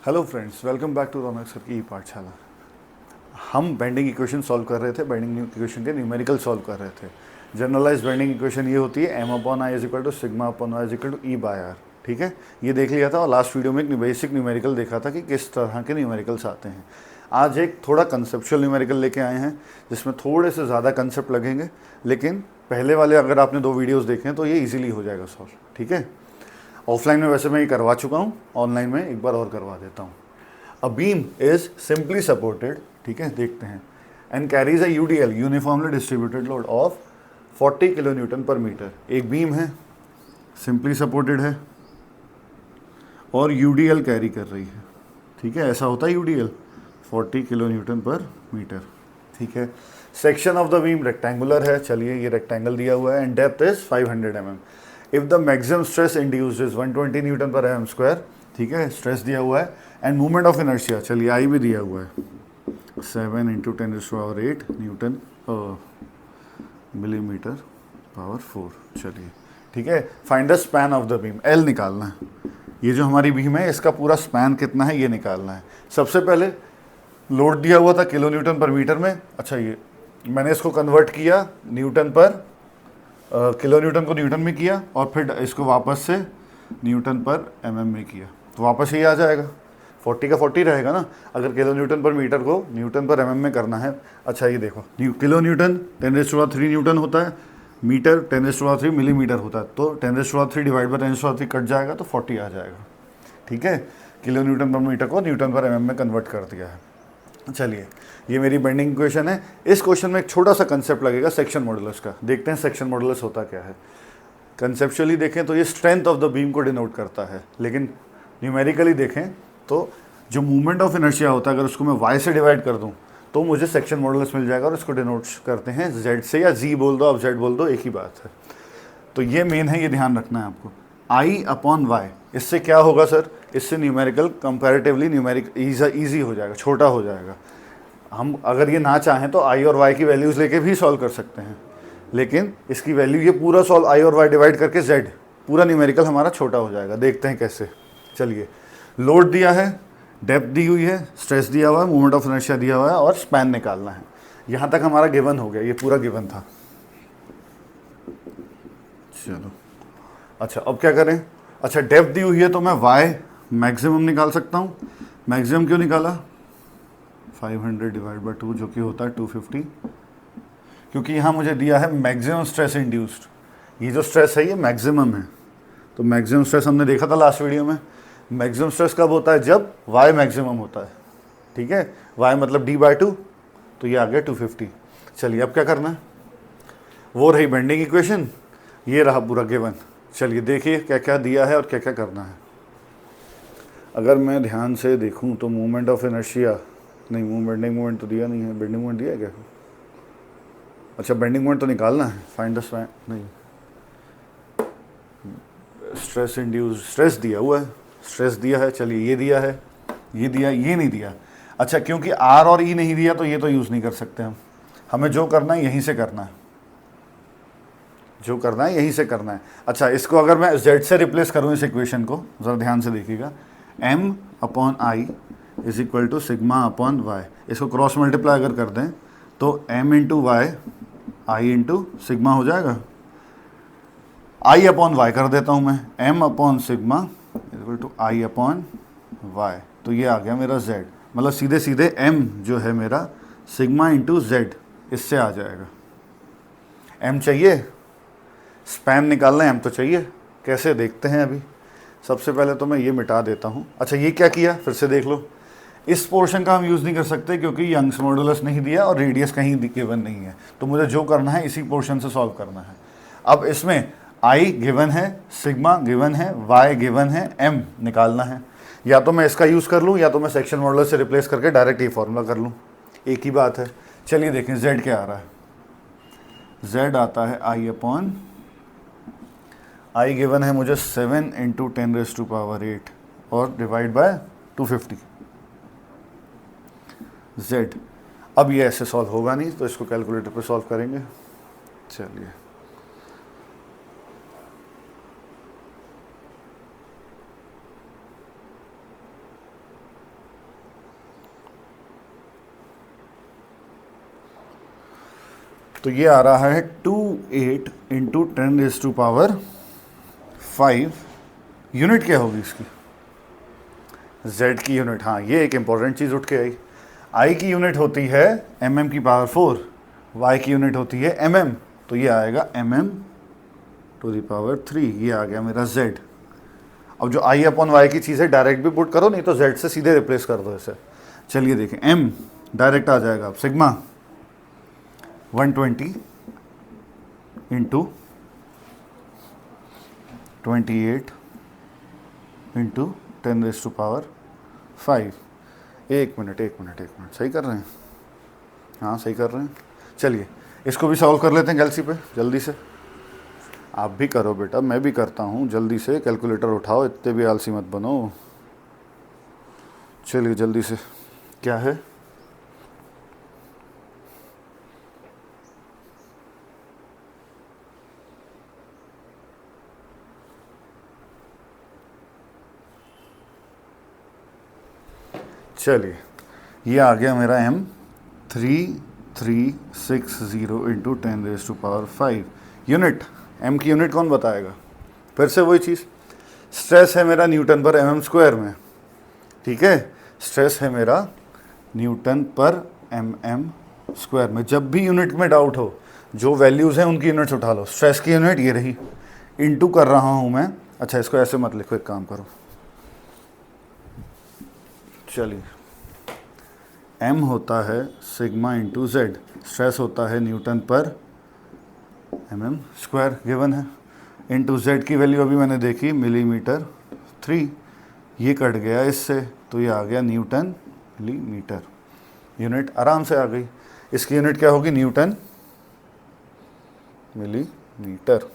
Hello friends, welcome back to Raunak sir की पाठशाला। हम बेंडिंग इक्वेशन सॉल्व कर रहे थे, बेंडिंग इक्वेशन के न्यूमेरिकल सॉल्व कर रहे थे। जनरलाइज बेंडिंग इक्वेशन ये होती है M upon I is equal to sigma upon y is equal to E by R. ठीक है, ये देख लिया था और लास्ट वीडियो में एक बेसिक न्यूमेरिकल देखा था कि किस तरह के न्यूमेरिकल्स आते हैं। आज एक थोड़ा कंसेप्चुअल न्यूमेरिकल लेके आए हैं जिसमें थोड़े से ज़्यादा कंसेप्ट लगेंगे, लेकिन पहले वाले अगर आपने 2 वीडियोज़ देखे हैं तो ये ईजिली हो जाएगा सॉल्व। ठीक है, ऑफलाइन में वैसे मैं ये करवा चुका हूँ, ऑनलाइन में एक बार और करवा देता हूँ। A beam is simply supported, ठीक है, देखते हैं, and carries a UDL uniformly distributed load of 40 kilo Newton पर मीटर। एक बीम है, सिंपली सपोर्टेड है और यूडीएल कैरी कर रही है। ठीक है, ऐसा होता है यूडीएल 40 किलो न्यूटन पर मीटर। ठीक है, section of the beam rectangular है, चलिए ये रेक्टेंगल दिया हुआ है, and depth is 500 mm। If the maximum stress induced is 120 Newton पर एम स्क्वायर। ठीक है, स्ट्रेस दिया हुआ है, एंड मूवमेंट ऑफ इनर्शिया, चलिए आई भी दिया हुआ है 7 × 10⁸ न्यूटन मिलीमीटर पावर 4। चलिए ठीक है, find the span of the beam, L निकालना है। ये जो हमारी बीम है इसका पूरा स्पैन कितना है ये निकालना है। सबसे पहले लोड दिया हुआ था किलो न्यूटन पर मीटर में। अच्छा, ये मैंने इसको कन्वर्ट किया न्यूटन पर, किलो न्यूटन को न्यूटन में किया और फिर इसको वापस से न्यूटन पर एमएम में किया, तो वापस ये आ जाएगा 40 का 40 रहेगा ना, अगर किलो न्यूटन पर मीटर को न्यूटन पर एमएम में करना है। अच्छा ये देखो, किलो न्यूटन 10⁻³ न्यूटन होता है, मीटर 10⁻³ मिलीमीटर होता है, तो 10⁻³ डिवाइड बाई 10⁻³ कट जाएगा तो 40 आ जाएगा। ठीक है, किलो न्यूटन पर मीटर को न्यूटन पर एमएम में कन्वर्ट कर दिया है। चलिए, ये मेरी बेंडिंग इक्वेशन है। इस क्वेश्चन में एक छोटा सा कंसेप्ट लगेगा सेक्शन मॉडुलस का, देखते हैं सेक्शन मॉडुलस होता क्या है। कंसेप्चुअली देखें तो ये स्ट्रेंथ ऑफ द बीम को डिनोट करता है, लेकिन न्यूमेरिकली देखें तो जो मूवमेंट ऑफ इनर्शिया होता है अगर उसको मैं वाई से डिवाइड कर दूं तो मुझे सेक्शन मॉडुलस मिल जाएगा, और इसको डिनोट करते हैं जेड से, या जी बोल दो आप जेड बोल दो, एक ही बात है। तो ये मेन है, ये ध्यान रखना है आपको। आई अपॉन वाई, इससे क्या होगा सर, इससे न्यूमेरिकल कंपैरेटिवली न्यूमेरिक ईजी हो जाएगा, छोटा हो जाएगा। हम अगर ये ना चाहें तो आई और वाई की वैल्यूज़ लेके भी सॉल्व कर सकते हैं, लेकिन इसकी वैल्यू ये पूरा सॉल्व आई और वाई डिवाइड करके जेड, पूरा न्यूमेरिकल हमारा छोटा हो जाएगा। देखते हैं कैसे। चलिए, लोड दिया है, डेप्थ दी हुई है, स्ट्रेस दिया हुआ है, मूवमेंट ऑफ इनर्शिया दिया हुआ है और स्पैन निकालना है। यहाँ तक हमारा गिवन हो गया, ये पूरा गिवन था। चलो, अच्छा अब क्या करें। अच्छा, डेप्थ दी हुई है तो मैं वाई मैक्सिमम निकाल सकता हूँ। मैक्सिमम क्यों निकाला, 500 डिवाइड बाई 2 जो कि होता है 250, क्योंकि यहाँ मुझे दिया है मैक्सिमम स्ट्रेस इंड्यूस्ड। ये जो स्ट्रेस है ये मैक्सिमम है, तो मैक्सिमम स्ट्रेस हमने देखा था लास्ट वीडियो में। मैक्सिमम स्ट्रेस कब होता है, जब y मैक्सिमम होता है। ठीक है, y मतलब d/2, तो ये आ गया 250। चलिए अब क्या करना है, वो रही बेंडिंग इक्वेशन, ये रहा पूरा गिवन। चलिए देखिए क्या क्या दिया है और क्या क्या करना है। अगर मैं ध्यान से देखूं तो मूवमेंट ऑफ इनर्शिया नहीं, बेंडिंग मूवमेंट तो दिया नहीं है, बेंडिंग मूवमेंट दिया है क्या। अच्छा, बेंडिंग मूवमेंट तो निकालना है, फाइंड द स्पैन नहीं, स्ट्रेस इंड्यूस, स्ट्रेस दिया हुआ है, स्ट्रेस दिया है। चलिए ये दिया है, ये दिया, ये नहीं दिया। अच्छा, क्योंकि आर और ई नहीं दिया तो ये तो यूज़ नहीं कर सकते हम। हमें जो करना है यहीं से करना है, जो करना है यहीं से करना है। अच्छा, इसको अगर मैं जेड से रिप्लेस करूँ इस इक्वेशन को, ज़रा ध्यान से देखिएगा, M upon I is equal to sigma upon y. इसको क्रॉस मल्टीप्लाई अगर कर दें तो M into y I into sigma हो जाएगा। आई अपॉन वाई कर देता हूँ मैं, M upon sigma equal to I upon y, तो ये आ गया मेरा z, मतलब सीधे सीधे m जो है मेरा सिग्मा इंटू जेड, इससे आ जाएगा। m चाहिए, स्पैन निकालना है, m तो चाहिए। कैसे देखते हैं अभी। सबसे पहले तो मैं ये मिटा देता हूँ। अच्छा, ये क्या किया फिर से देख लो, इस पोर्शन का हम यूज़ नहीं कर सकते क्योंकि यंग्स मॉडुलस नहीं दिया और रेडियस कहीं गिवन नहीं है, तो मुझे जो करना है इसी पोर्शन से सॉल्व करना है। अब इसमें आई गिवन है, सिग्मा गिवन है, वाई गिवन है, एम निकालना है। या तो मैं इसका यूज़ कर लूँ या तो मैं सेक्शन मॉडुलस से रिप्लेस करके डायरेक्ट ये फॉर्मूला कर लूँ, एक ही बात है। चलिए देखें z क्या आ रहा है, z आता है आई अपॉन, आई गिवन है मुझे 7 × 10⁸ और डिवाइड बाय 250 z। अब ये ऐसे सॉल्व होगा नहीं, तो इसको कैलकुलेटर पे सॉल्व करेंगे। चलिए, तो ये आ रहा है 28 इंटू 10⁵ यूनिट क्या होगी इसकी, z की यूनिट। हाँ, ये एक इंपॉर्टेंट चीज़ उठ के आई। I की यूनिट होती है mm की पावर 4, y की यूनिट होती है mm, तो ये आएगा mm टू द पावर 3, ये आ गया मेरा z। अब जो I अपॉन y की चीज़ है डायरेक्ट भी पुट करो, नहीं तो z से सीधे रिप्लेस कर दो इसे। चलिए देखें, m डायरेक्ट आ जाएगा, अब सिग्मा 120 इंटू 28 इंटू 10⁵ एक मिनट, सही कर रहे हैं? हाँ सही कर रहे हैं। चलिए इसको भी सॉल्व कर लेते हैं कैलसी पे जल्दी से। आप भी करो बेटा, मैं भी करता हूँ, जल्दी से कैलकुलेटर उठाओ, इतने भी आलसी मत बनो। चलिए जल्दी से, क्या है? चलिए ये आ गया मेरा m 3360 इंटू 10⁵ यूनिट। m की यूनिट कौन बताएगा? फिर से वही चीज़, स्ट्रेस है मेरा न्यूटन पर mm² में, ठीक है, स्ट्रेस है मेरा न्यूटन पर mm² में। जब भी यूनिट में डाउट हो, जो वैल्यूज़ हैं उनकी यूनिट्स उठा लो। स्ट्रेस की यूनिट ये रही, इंटू कर रहा हूँ मैं। अच्छा इसको ऐसे मत लिखो, एक काम करो, चलिए m होता है सिग्मा इंटू z, स्ट्रेस होता है न्यूटन पर mm² गिवन है, इंटू z की वैल्यू अभी मैंने देखी मिलीमीटर 3, ये कट गया इससे, तो ये आ गया न्यूटन मिलीमीटर। यूनिट आराम से आ गई। इसकी यूनिट क्या होगी? Newton millimetre.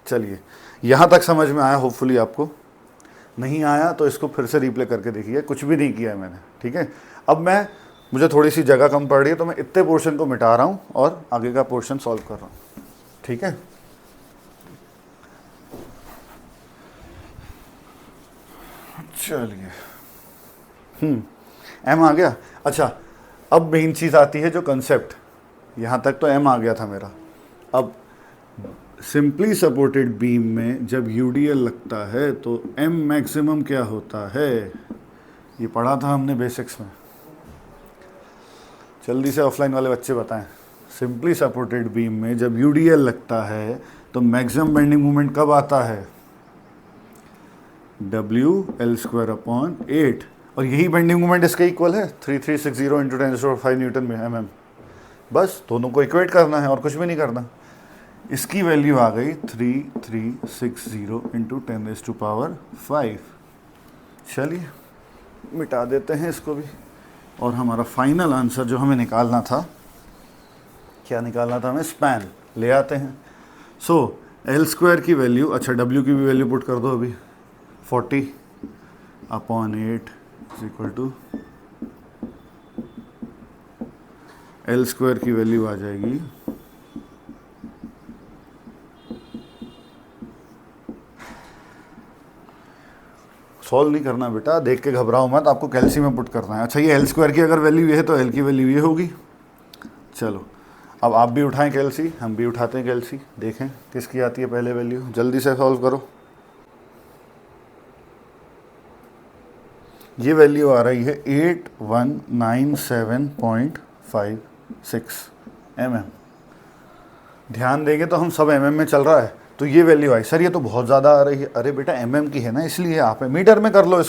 चलिए यहाँ तक समझ में आया होपफुली आपको। नहीं आया तो इसको फिर से रिप्ले करके देखिए, कुछ भी नहीं किया है मैंने, ठीक है। अब मुझे थोड़ी सी जगह कम पड़ रही है तो मैं इतने पोर्शन को मिटा रहा हूँ और आगे का पोर्शन सॉल्व कर रहा हूँ, ठीक है। चलिए m आ गया। अच्छा अब मेन चीज़ आती है जो कंसेप्ट, यहाँ तक तो m आ गया था मेरा। अब सिंपली सपोर्टेड बीम में जब यूडीएल लगता है तो m मैक्सिमम क्या होता है? ये पढ़ा था हमने बेसिक्स में। जल्दी से ऑफलाइन वाले बच्चे बताएं। सिंपली सपोर्टेड बीम में जब यूडीएल लगता है तो मैक्सिमम बेंडिंग मोमेंट कब आता है? WL²/8, और यही बेंडिंग मोमेंट इसके इक्वल है 3360 इंटू 10⁵ न्यूटन में mm। बस दोनों को इक्वेट करना है और कुछ भी नहीं करना। इसकी वैल्यू आ गई 3360 इंटू 10⁵। चलिए मिटा देते हैं इसको भी, और हमारा फाइनल आंसर जो हमें निकालना था, क्या निकालना था हमें? स्पैन ले आते हैं। सो L² की वैल्यू, अच्छा W की भी वैल्यू पुट कर दो अभी, 40/8 = L² की वैल्यू आ जाएगी सॉल्व नहीं करना बेटा, देख के घबराओ मत, आपको कैल्सी में पुट करना है। अच्छा ये L² की अगर वैल्यू ये है तो L की वैल्यू ये होगी। चलो अब आप भी उठाएं कैल्सी, हम भी उठाते हैं कैल्सी, देखें किसकी आती है पहले वैल्यू। जल्दी से सॉल्व करो। ये वैल्यू आ रही है 8197.56 mm। ध्यान देंगे तो हम सब mm में चल रहा है, तो ये वैल्यू आई। सर ये तो बहुत ज़्यादा आ रही है। अरे बेटा mm की है ना, इसलिए आप मीटर में कर लो,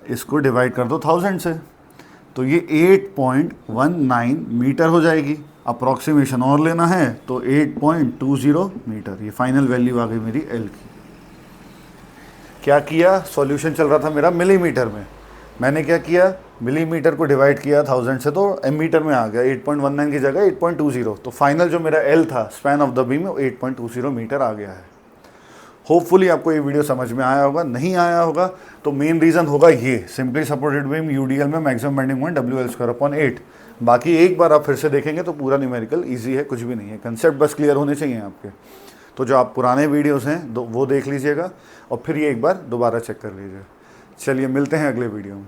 इसको डिवाइड कर दो 1000 से, तो ये 8.19 मीटर हो जाएगी। अप्रॉक्सीमेशन और लेना है तो 8.20 मीटर। ये फाइनल वैल्यू आ गई मेरी L की। क्या किया? सॉल्यूशन चल रहा था मेरा मिलीमीटर में, मैंने क्या किया? मिलीमीटर को डिवाइड किया 1000 से तो एम मीटर में आ गया, 8.19 की जगह 8.20। तो फाइनल जो मेरा L था span of the beam 8.20 metre आ गया है। होपफुली आपको ये वीडियो समझ में आया होगा। नहीं आया होगा तो मेन रीज़न होगा ये, सिंपली सपोर्टेड बीम यूडीएल में मैक्सिमम बेंडिंग मोमेंट WL²/8। बाकी एक बार आप फिर से देखेंगे तो पूरा न्यूमेरिकल ईजी है, कुछ भी नहीं है, कंसेप्ट बस क्लियर होने चाहिए आपके। तो जो आप पुराने वीडियोस हैं वो देख लीजिएगा और फिर ये एक बार दोबारा चेक कर लीजिएगा। चलिए मिलते हैं अगले वीडियो में।